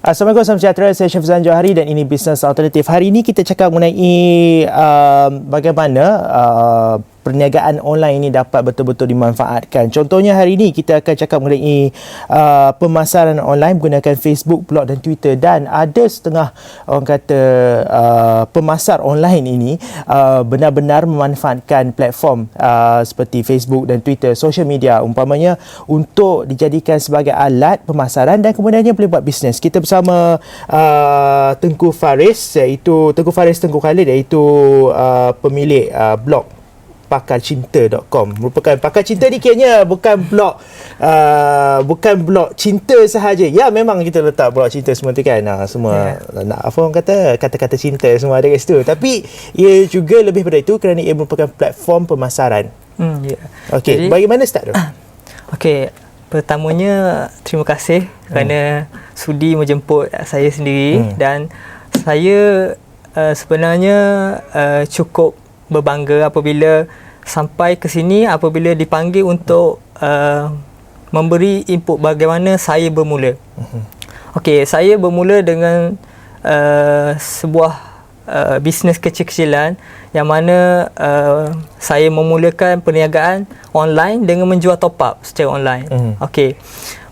Assalamualaikum, salam sejahtera. Saya Syafzan Johari dan ini Bisnes Alternatif. Hari ini kita cakap mengenai bagaimana perniagaan online ini dapat betul-betul dimanfaatkan. Contohnya hari ini kita akan cakap mengenai pemasaran online menggunakan Facebook, blog dan Twitter. Dan ada setengah orang kata pemasar online ini benar-benar memanfaatkan platform seperti Facebook dan Twitter, social media umpamanya, untuk dijadikan sebagai alat pemasaran dan kemudiannya boleh buat bisnes. Kita bersama Tengku Faris, iaitu Tengku Faris Tengku Khalid, iaitu pemilik blog pakarcinta.com. Merupakan Pakar Cinta ni kiranya bukan blog cinta sahaja. Ya, memang kita letak blog cinta semua tu kan. Semua nak apa orang kata, kata-kata cinta semua ada kat situ. Tapi ia juga lebih daripada itu kerana ia merupakan platform pemasaran. Okey, bagaimana start tu? Okey, pertamanya terima kasih kerana sudi menjemput saya sendiri dan saya sebenarnya cukup berbangga apabila sampai ke sini, apabila dipanggil untuk memberi input bagaimana saya bermula. Okey, saya bermula dengan sebuah bisnes kecil-kecilan yang mana saya memulakan perniagaan online dengan menjual top up secara online. Okey.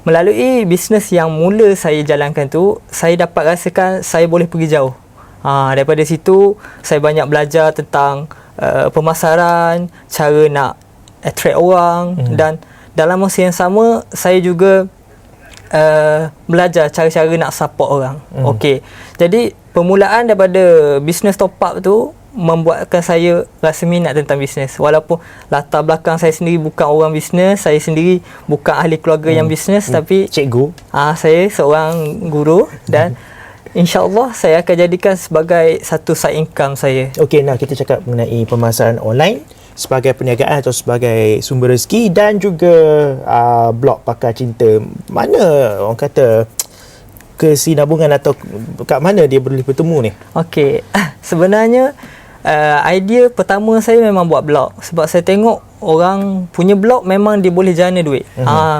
Melalui bisnes yang mula saya jalankan tu, saya dapat rasakan saya boleh pergi jauh. Daripada situ saya banyak belajar tentang pemasaran, cara nak attract orang dan dalam masa yang sama saya juga belajar cara-cara nak support orang. Okey. Jadi permulaan daripada bisnes top up tu membuatkan saya rasa minat tentang bisnes. Walaupun latar belakang saya sendiri bukan orang bisnes, saya sendiri bukan ahli keluarga yang bisnes, tapi cikgu. Saya seorang guru dan InsyaAllah saya akan jadikan sebagai satu side income saya. Okey, nah kita cakap mengenai pemasaran online sebagai perniagaan atau sebagai sumber rezeki dan juga blog Pakar Cinta. Mana orang kata kesinambungan atau kat mana dia boleh bertemu ni? Okey, sebenarnya idea pertama saya memang buat blog sebab saya tengok orang punya blog memang dia boleh jana duit.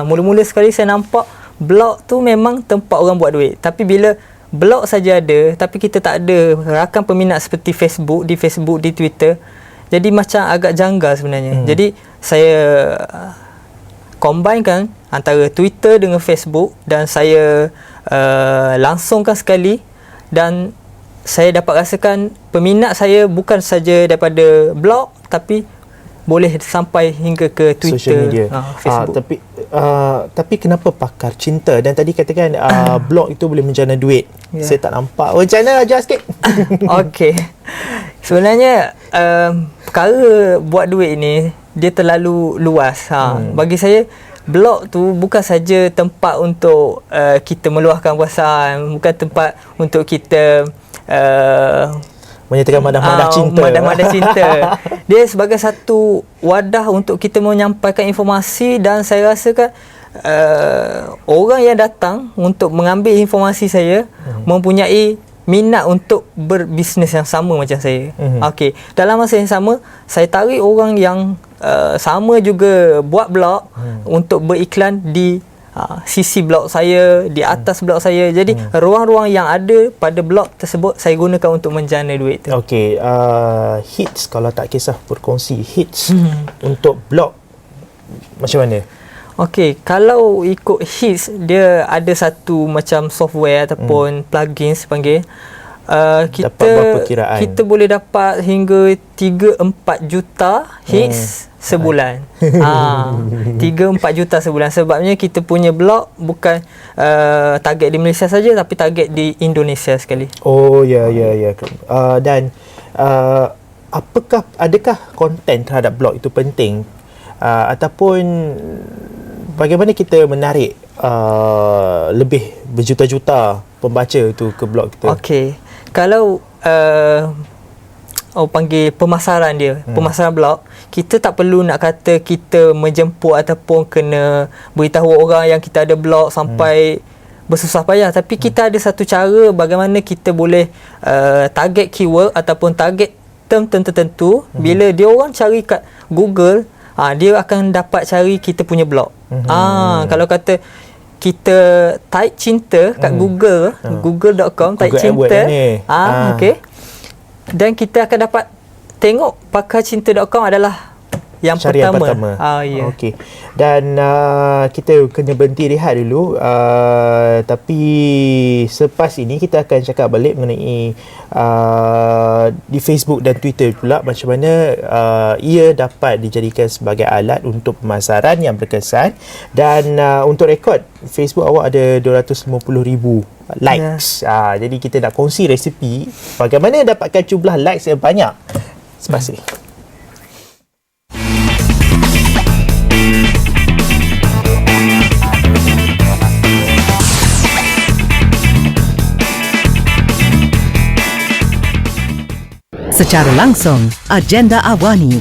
Mula-mula sekali saya nampak blog tu memang tempat orang buat duit. Tapi bila blog saja ada tapi kita tak ada rakam peminat seperti Facebook, di Twitter, jadi macam agak janggal sebenarnya. Jadi saya combinekan antara Twitter dengan Facebook dan saya langsungkan sekali dan saya dapat rasakan peminat saya bukan saja daripada blog tapi boleh sampai hingga ke Twitter, social media, Facebook. Tapi kenapa Pakar Cinta? Dan tadi katakan blog itu boleh menjana duit. Saya tak nampak. Macam mana, ajar sikit. Okey. Sebenarnya perkara buat duit ni dia terlalu luas. Bagi saya blog tu bukan saja tempat untuk kita meluahkan perasaan, bukan tempat untuk kita menyatakan madah-madah cinta. Madah-madah cinta. Dia sebagai satu wadah untuk kita menyampaikan informasi dan saya rasakan orang yang datang untuk mengambil informasi saya mempunyai minat untuk berbisnes yang sama macam saya. Okey, dalam masa yang sama saya tarik orang yang sama juga buat blog untuk beriklan di sisi blog saya, di atas blog saya. Jadi ruang-ruang yang ada pada blog tersebut saya gunakan untuk menjana duit tu. Okey, hits, kalau tak kisah berkongsi hits untuk blog macam mana? Okey, kalau ikut hits dia ada satu macam software ataupun plugin panggil. Kita boleh dapat hingga 3-4 juta hits sebulan. 3-4 juta sebulan sebabnya kita punya blog bukan target di Malaysia saja tapi target di Indonesia sekali. Oh ya. Dan adakah konten terhadap blog itu penting ataupun bagaimana kita menarik lebih berjuta-juta pembaca itu ke blog kita? Okey. Kalau panggil pemasaran dia, pemasaran blog, kita tak perlu nak kata kita menjemput ataupun kena beritahu orang yang kita ada blog sampai bersusah payah, tapi kita ada satu cara bagaimana kita boleh target keyword ataupun target term tertentu. Bila dia orang cari kat Google, dia akan dapat cari kita punya blog. Kalau kata kita type cinta kat Google, google.com, type Google cinta. AdWords ni. Okey. Dan kita akan dapat tengok pakarcinta.com adalah yang syariah pertama. Ya. Okey. Dan kita kena berhenti rehat dulu. Tapi selepas ini kita akan cakap balik mengenai di Facebook dan Twitter pula macam mana ia dapat dijadikan sebagai alat untuk pemasaran yang berkesan. Dan untuk rekod, Facebook awak ada 250,000 likes. Jadi kita nak kongsi resipi bagaimana dapatkan jumlah likes yang banyak. Selepas ini. Secara langsung, Agenda Awani.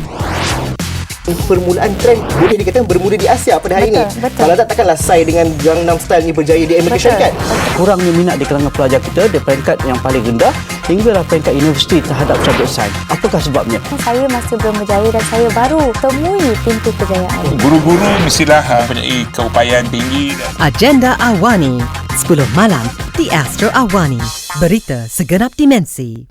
Permulaan trend boleh dikatakan bermula di Asia pada hari ini. Kalau tak, takkanlah saya dengan Gangnam Style ni berjaya di Amerika Syarikat. Kurangnya minat di kalangan pelajar kita di peringkat yang paling rendah hinggalah peringkat universiti terhadap subjek sains. Apakah sebabnya? Saya masih belum berjaya dan saya baru temui pintu kejayaan. Guru-guru mestilah mempunyai keupayaan tinggi. Agenda Awani, 10 malam di Astro Awani. Berita segenap dimensi.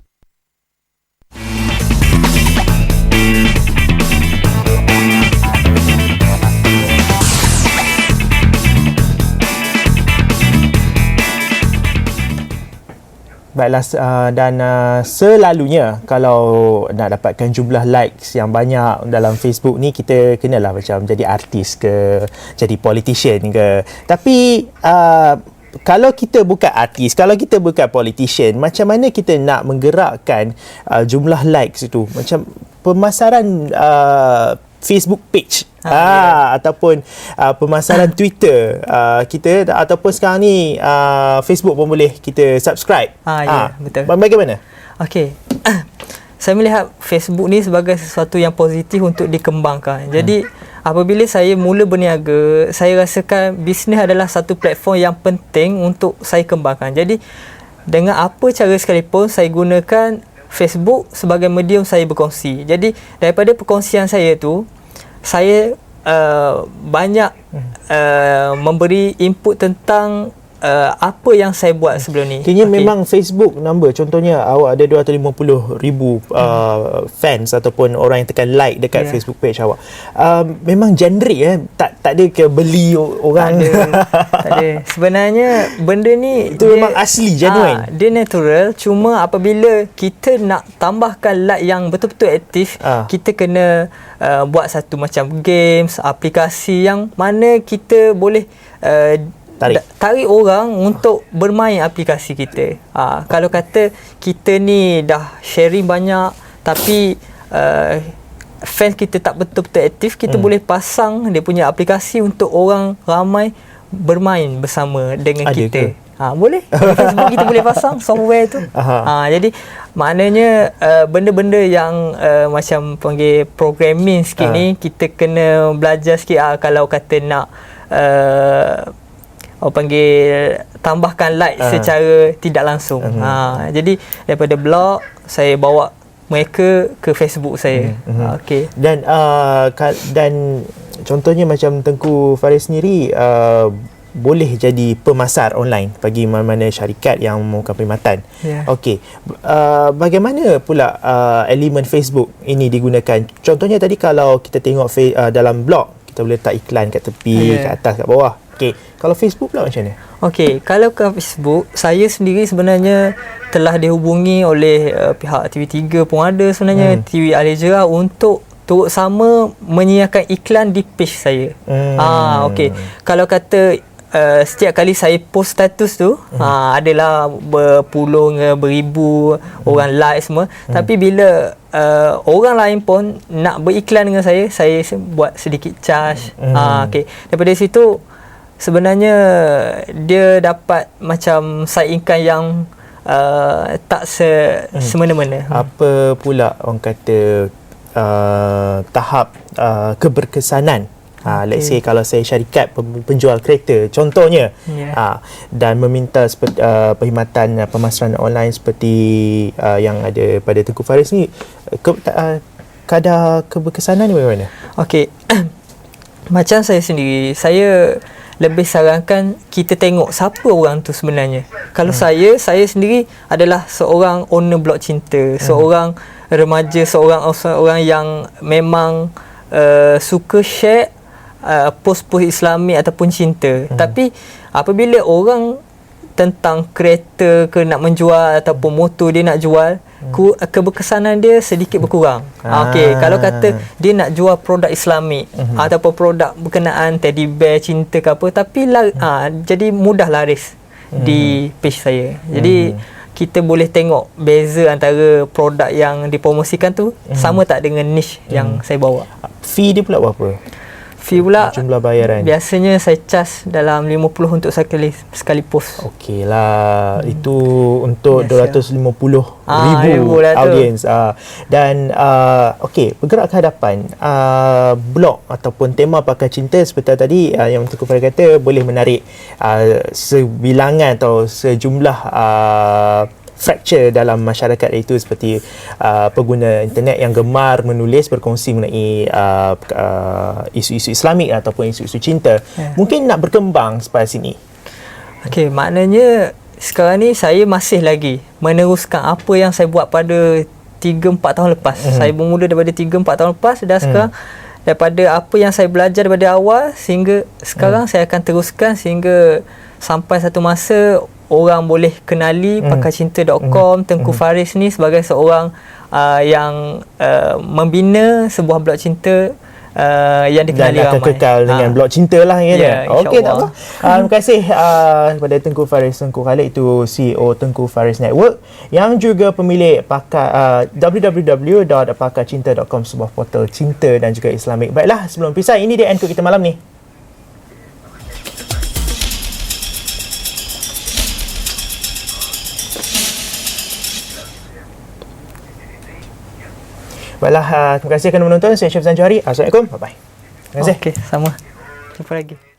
Baiklah, dan selalunya kalau nak dapatkan jumlah likes yang banyak dalam Facebook ni, kita kenalah macam jadi artis ke, jadi politician ke. Tapi kalau kita bukan artis, kalau kita bukan politician, macam mana kita nak menggerakkan jumlah likes itu? Macam pemasaran Facebook page ataupun pemasaran Twitter kita, ataupun sekarang ni Facebook pun boleh kita subscribe. Ya, betul. Bagaimana? Okey. Saya melihat Facebook ni sebagai sesuatu yang positif untuk dikembangkan. Jadi apabila saya mula berniaga, saya rasakan bisnes adalah satu platform yang penting untuk saya kembangkan. Jadi dengan apa cara sekalipun, saya gunakan Facebook sebagai medium saya berkongsi. Jadi daripada perkongsian saya tu, saya banyak memberi input tentang apa yang saya buat sebelum ni. Kini memang Facebook number, contohnya awak ada 250,000 fans ataupun orang yang tekan like dekat Facebook page awak. Memang generik tak ada ke beli orang? Tak ada. Sebenarnya benda ni itu memang asli, genuine. Dia natural, cuma apabila kita nak tambahkan like yang betul-betul aktif, kita kena buat satu macam games, aplikasi yang mana kita boleh tarik orang untuk bermain aplikasi kita. Kalau kata kita ni dah sharing banyak tapi fans kita tak betul-betul aktif, kita boleh pasang dia punya aplikasi untuk orang ramai bermain bersama dengan kita. Boleh. Di Facebook kita boleh pasang software tu. Jadi maknanya benda-benda yang macam panggil programming sikit ni, kita kena belajar sikit. Kalau kata nak orang panggil tambahkan like secara tidak langsung. Jadi daripada blog saya bawa mereka ke Facebook saya. Okey. Dan contohnya macam Tengku Faris sendiri boleh jadi pemasar online bagi mana-mana syarikat yang mahukan perkhidmatan. Okey. Bagaimana pula elemen Facebook ini digunakan? Contohnya tadi kalau kita tengok dalam blog, kita boleh letak iklan kat tepi, kat atas, kat bawah. Okey, kalau Facebook pula macam mana? Okey, kalau ke Facebook, saya sendiri sebenarnya telah dihubungi oleh pihak TV3 pun ada sebenarnya, TV Al-Hijrah untuk turut sama menyiarkan iklan di page saya. Okey. Kalau kata setiap kali saya post status tu, adalah berpuluh beribu orang like semua. Tapi bila orang lain pun nak beriklan dengan saya buat sedikit charge. Okey. Daripada situ sebenarnya dia dapat macam side income yang tak semena-mena. Apa pula orang kata tahap keberkesanan? Let's say kalau saya syarikat penjual kereta contohnya, dan meminta perkhidmatan pemasaran online seperti yang ada pada Tengku Faris ni, kadar keberkesanan ni bagaimana? Okey. Macam saya sendiri, saya lebih sarankan kita tengok siapa orang tu sebenarnya. Kalau saya sendiri adalah seorang owner blog cinta, seorang remaja, seorang yang memang suka share post-post Islami ataupun cinta. Tapi apabila orang tentang kereta ke nak menjual ataupun motor dia nak jual, keberkesanan dia sedikit berkurang. Okey, kalau kata dia nak jual produk Islami ataupun produk berkenaan teddy bear, cinta ke apa, tapi jadi mudah laris di page saya. Jadi kita boleh tengok beza antara produk yang dipromosikan tu sama tak dengan niche yang saya bawa. Fee dia pula berapa? Fee pula jumlah bayaran. Biasanya saya charge dalam 50 untuk sekali post. Okey lah. Itu untuk Biasa. 250,000 lah tu. audience. Dan okey, bergerak ke hadapan. Blog ataupun tema Pakar Cinta seperti tadi yang Tengku Faris kata boleh menarik sebilangan atau sejumlah fracture dalam masyarakat, itu seperti pengguna internet yang gemar menulis berkongsi mengenai isu-isu Islamik ataupun isu-isu cinta. Mungkin nak berkembang sampai sini. Okey, maknanya sekarang ni saya masih lagi meneruskan apa yang saya buat pada 3-4 tahun lepas. Saya bermula daripada 3-4 tahun lepas dan sekarang daripada apa yang saya belajar daripada awal sehingga sekarang saya akan teruskan sehingga sampai satu masa orang boleh kenali pakarcinta.com, Tengku Faris ni sebagai seorang yang membina sebuah blog cinta yang dikenali dan akan ramai. kekal dengan blog cinta lah kan. Ya, Okey, tak insyaAllah. apa. Terima kasih kepada Tengku Faris Tengku Khalid, itu CEO Tengku Faris Network yang juga pemilik www.pakarcinta.com, sebuah portal cinta dan juga Islamik. Baiklah, sebelum pisah, ini dia Encore kita malam ni. Baiklah, terima kasih kerana menonton. Saya Syaf Zan Johari. Assalamualaikum. Bye-bye. Terima kasih. Okey, sama. Jumpa lagi.